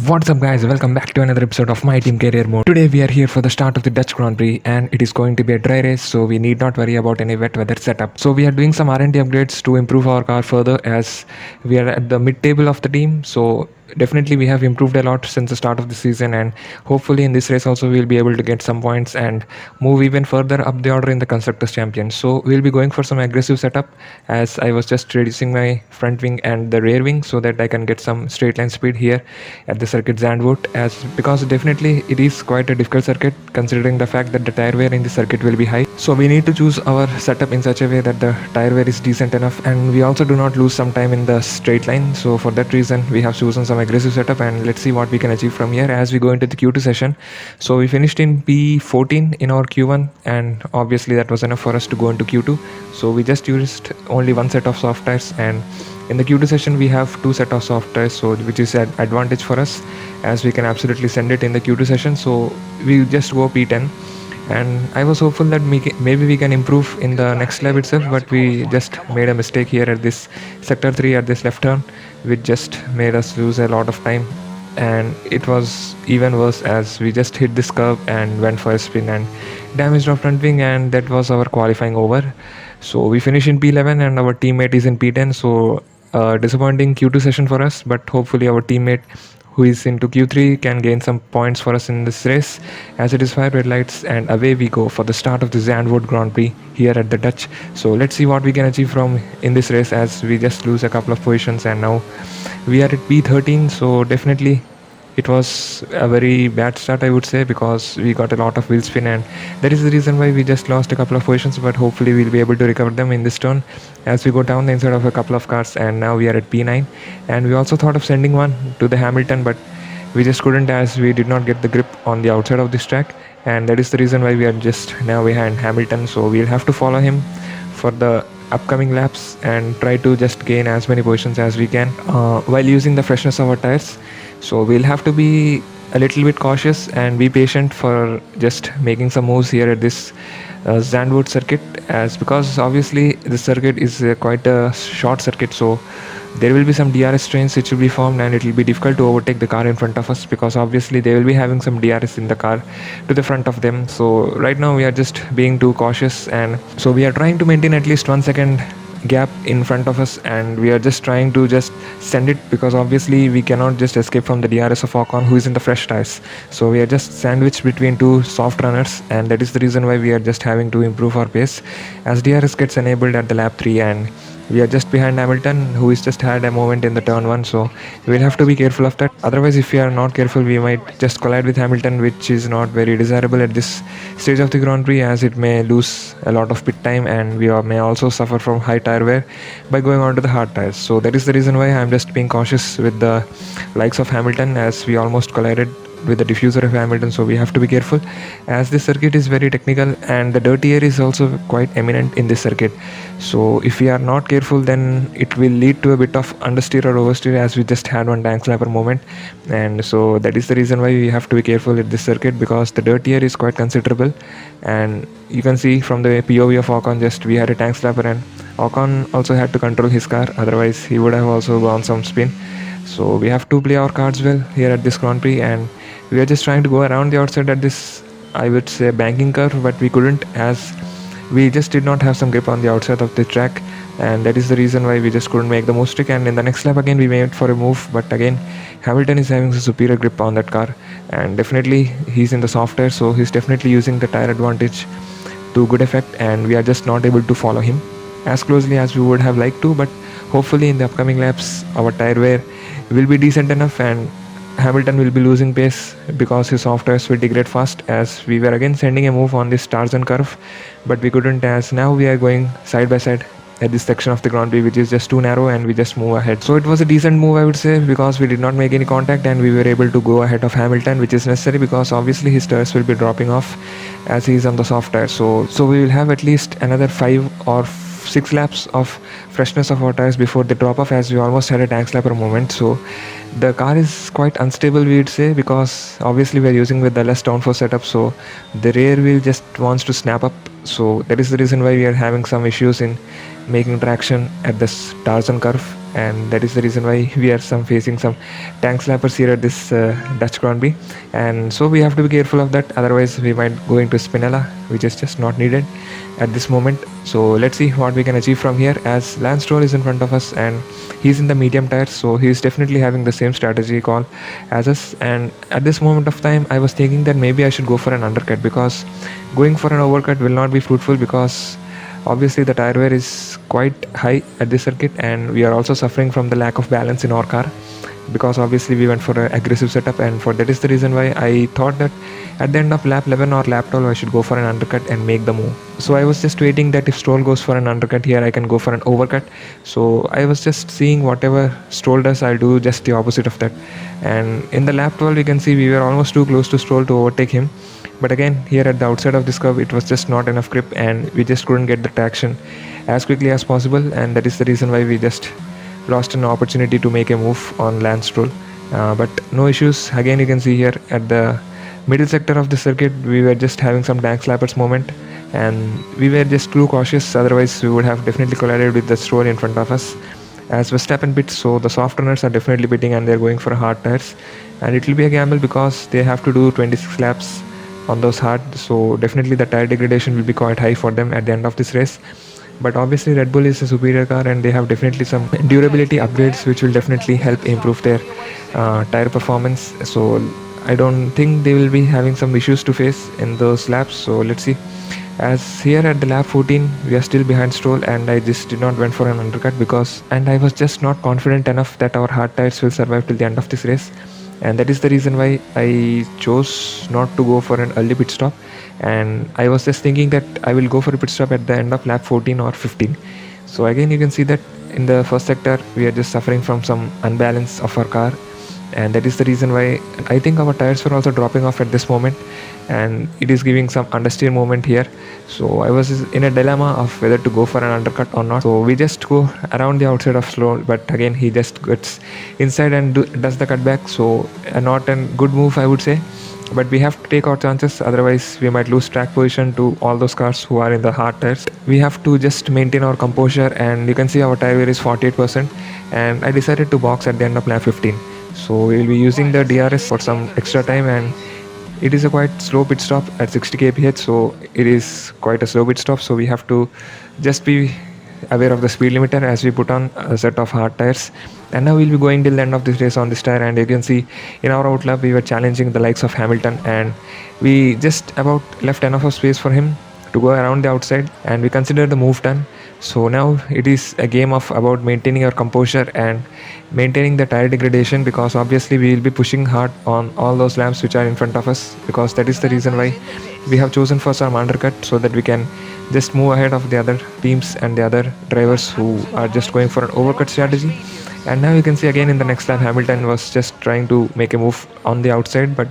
What's up, guys? Welcome back to another episode of My Team Career Mode. Today, we are here for the start of the Dutch Grand Prix, and it is going to be a dry race, so we need not worry about any wet weather setup. So, we are doing some R&D upgrades to improve our car further as we are at the mid table of the team. So, definitely, we have improved a lot since the start of the season, and hopefully, in this race, also, we'll be able to get some points and move even further up the order in the Constructors' Champion. So, we'll be going for some aggressive setup as I was just reducing my front wing and the rear wing so that I can get some straight line speed here at the circuit Zandvoort, as because definitely it is quite a difficult circuit considering the fact that the tire wear in the circuit will be high. So we need to choose our setup in such a way that the tire wear is decent enough, and we also do not lose some time in the straight line. So for that reason we have chosen some aggressive setup, and let's see what we can achieve from here as we go into the Q2 session. So we finished in P14 in our Q1, and obviously that was enough for us to go into Q2. So we just used only one set of soft tires, and in the Q2 session we have two set of soft tires, so which is an advantage for us as we can absolutely send it in the Q2 session. So we just go P10, and I was hopeful that maybe we can improve in the next lap itself, but we just made a mistake here at this sector 3 at this left turn, which just made us lose a lot of time. And it was even worse as we just hit this curve and went for a spin and damaged our front wing, and that was our qualifying over. So we finish in P11 and our teammate is in P10. So disappointing Q2 session for us, but hopefully our teammate who is into Q3 can gain some points for us in this race, as it is 5 red lights and away we go for the start of the Zandvoort Grand Prix here at the Dutch. So let's see what we can achieve from in this race as we just lose a couple of positions, and now we are at P13. So definitely it was a very bad start, I would say, because we got a lot of wheel spin, and that is the reason why we just lost a couple of positions, but hopefully we'll be able to recover them in this turn as we go down the inside of a couple of cars. And now we are at P9, and we also thought of sending one to the Hamilton, but we just couldn't as we did not get the grip on the outside of this track, and that is the reason why we are just now behind Hamilton. So we'll have to follow him for the upcoming laps and try to just gain as many positions as we can while using the freshness of our tires. So we'll have to be a little bit cautious and be patient for just making some moves here at this Zandvoort circuit, as because obviously the circuit is quite a short circuit, so there will be some DRS trains which will be formed, and it will be difficult to overtake the car in front of us because obviously they will be having some DRS in the car to the front of them. So right now we are just being too cautious, and so we are trying to maintain at least 1 second gap in front of us, and we are just trying to just send it because obviously we cannot just escape from the DRS of Ocon, who is in the fresh tires. So we are just sandwiched between two soft runners, and that is the reason why we are just having to improve our pace as DRS gets enabled at the lap 3, and we are just behind Hamilton, who is just had a moment in the turn 1. So we'll have to be careful of that, otherwise if we are not careful we might just collide with Hamilton, which is not very desirable at this stage of the Grand Prix, as it may lose a lot of pit time, and we may also suffer from high tire wear by going on to the hard tires. So that is the reason why I'm just being cautious with the likes of Hamilton, as we almost collided with the diffuser of Hamilton. So we have to be careful as this circuit is very technical, and the dirty air is also quite eminent in this circuit. So if we are not careful, then it will lead to a bit of understeer or oversteer, as we just had one tank slapper moment. And so that is the reason why we have to be careful at this circuit, because the dirty air is quite considerable. And you can see from the POV of Ocon, just we had a tank slapper, and Ocon also had to control his car, otherwise he would have also gone some spin. So we have to play our cards well here at this Grand Prix, and we are just trying to go around the outside at this, I would say, banking curve, but we couldn't, as we just did not have some grip on the outside of the track, and that is the reason why we just couldn't make the move stick. And in the next lap again we made for a move, but again Hamilton is having a superior grip on that car, and definitely he's in the soft tire, so he's definitely using the tire advantage to good effect, and we are just not able to follow him as closely as we would have liked to. But hopefully in the upcoming laps our tire wear will be decent enough, and Hamilton will be losing pace because his soft tires will degrade fast, as we were again sending a move on this Tarzan curve, but we couldn't, as now we are going side by side at this section of the Grand Prix, which is just too narrow, and we just move ahead. So it was a decent move, I would say, because we did not make any contact, and we were able to go ahead of Hamilton, which is necessary because obviously his tires will be dropping off as he is on the soft tire. So we will have at least another 5 or 6 laps of freshness of our tires before they drop off, as we almost had a tank slapper moment. So the car is quite unstable, we would say, because obviously we are using with the less downforce setup, so the rear wheel just wants to snap up. So that is the reason why we are having some issues in making traction at this Tarzan curve, and that is the reason why we are some facing some tank slappers here at this Dutch Grand Prix. And so we have to be careful of that, otherwise we might go into Spinella, which is just not needed at this moment. So let's see what we can achieve from here, as Lance Stroll is in front of us and he's in the medium tires, so he's definitely having the same strategy call as us. And at this moment of time I was thinking that maybe I should go for an undercut, because going for an overcut will not be fruitful, because obviously the tire wear is quite high at this circuit, and we are also suffering from the lack of balance in our car, because obviously we went for an aggressive setup, and for that is the reason why I thought that at the end of lap 11 or lap 12 I should go for an undercut and make the move. So I was just waiting that if Stroll goes for an undercut here, I can go for an overcut. So I was just seeing whatever Stroll does, I'll do just the opposite of that. And in the lap 12 you can see we were almost too close to Stroll to overtake him, but again here at the outside of this curve it was just not enough grip, and we just couldn't get the traction as quickly as possible, and that is the reason why we just lost an opportunity to make a move on Lance Stroll. But no issues. Again you can see here at the middle sector of the circuit we were just having some tank slappers moment, and we were just too cautious, otherwise we would have definitely collided with the Stroll in front of us. As Verstappen pits, so the soft runners are definitely pitting and they're going for hard tires, and it will be a gamble because they have to do 26 laps on those hard, so definitely the tire degradation will be quite high for them at the end of this race. But obviously Red Bull is a superior car and they have definitely some durability upgrades which will definitely help improve their tire performance, so I don't think they will be having some issues to face in those laps. So let's see. As here at the lap 14 we are still behind Stroll, and I just did not went for an undercut because, and I was just not confident enough that our hard tires will survive till the end of this race, and that is the reason why I chose not to go for an early pit stop. And I was just thinking that I will go for a pit stop at the end of lap 14 or 15. So again you can see that in the first sector we are just suffering from some unbalance of our car, and that is the reason why I think our tires were also dropping off at this moment, and it is giving some understeer movement here. So I was in a dilemma of whether to go for an undercut or not, so we just go around the outside of Stroll, but again he just gets inside and does the cutback. So not a good move I would say, but we have to take our chances, otherwise we might lose track position to all those cars who are in the hard tires. We have to just maintain our composure, and you can see our tire wear is 48%, and I decided to box at the end of lap 15. So we will be using the DRS for some extra time, and it is a quite slow pit stop at 60 kph, so it is quite a slow pit stop, so we have to just be aware of the speed limiter as we put on a set of hard tires. And now we'll be going till the end of this race on this tire, and you can see in our outlap we were challenging the likes of Hamilton, and we just about left enough of space for him to go around the outside, and we consider the move done. So now it is a game of about maintaining our composure and maintaining the tire degradation, because obviously we will be pushing hard on all those lamps which are in front of us, because that is the reason why we have chosen for some undercut, so that we can just move ahead of the other teams and the other drivers who are just going for an overcut strategy. And now you can see again in the next lap Hamilton was just trying to make a move on the outside, but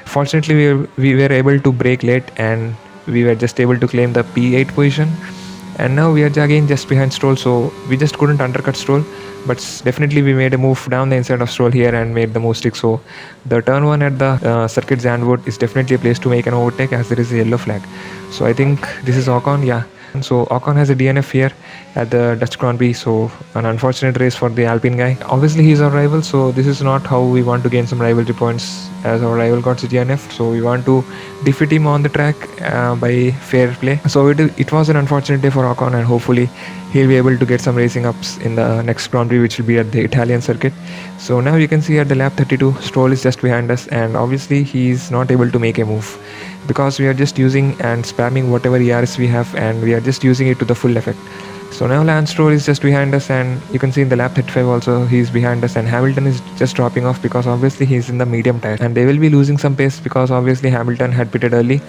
fortunately we were able to brake late and we were just able to claim the P8 position. And now we are again just behind Stroll, so we just couldn't undercut Stroll, but definitely we made a move down the inside of Stroll here and made the move stick. So the turn 1 at the circuit Zandvoort is definitely a place to make an overtake, as there is a yellow flag. So I think this is Ocon, yeah. So Ocon has a DNF here at the Dutch Grand Prix, so an unfortunate race for the Alpine guy. Obviously he's our rival, so this is not how we want to gain some rivalry points, as our rival got a DNF, so we want to defeat him on the track by fair play. So it was an unfortunate day for Ocon, and hopefully he'll be able to get some racing ups in the next Grand Prix, which will be at the Italian circuit. So now you can see at the lap 32 Stroll is just behind us, and obviously he's not able to make a move, because we are just using and spamming whatever ERS we have, and we are just using it to the full effect. So now Lance Stroll is just behind us, and you can see in the lap 35 also he's behind us, and Hamilton is just dropping off because obviously he's in the medium tire, and they will be losing some pace because obviously Hamilton had pitted early,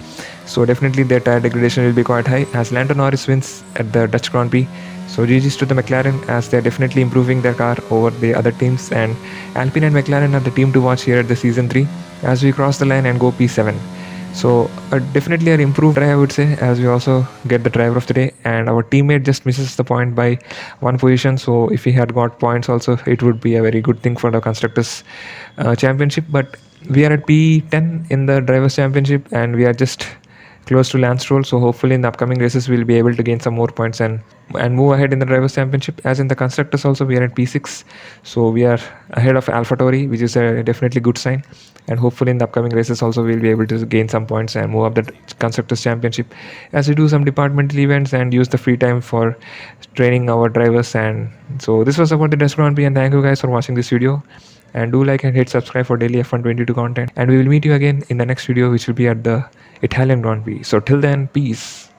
so definitely their tire degradation will be quite high, as Lando Norris wins at the Dutch Grand Prix. So GG's to the McLaren, as they're definitely improving their car over the other teams, and Alpine and McLaren are the team to watch here at the season 3 as we cross the line and go P7. So definitely an improved drive I would say, as we also get the driver of the day, and our teammate just misses the point by one position, so if he had got points also it would be a very good thing for the constructors championship. But we are at P10 in the drivers championship, and we are just close to Lance Stroll, so hopefully in the upcoming races we'll be able to gain some more points and and move ahead in the drivers championship. As in the constructors also, we are at P6, so we are ahead of AlphaTauri, which is a definitely good sign. And hopefully in the upcoming races also we'll be able to gain some points and move up the constructors championship, as we do some departmental events and use the free time for training our drivers. And so this was about the Dutch Grand Prix, and thank you guys for watching this video. And do like and hit subscribe for daily F122 content, and we will meet you again in the next video, which will be at the Italian Grand Prix. So till then, peace.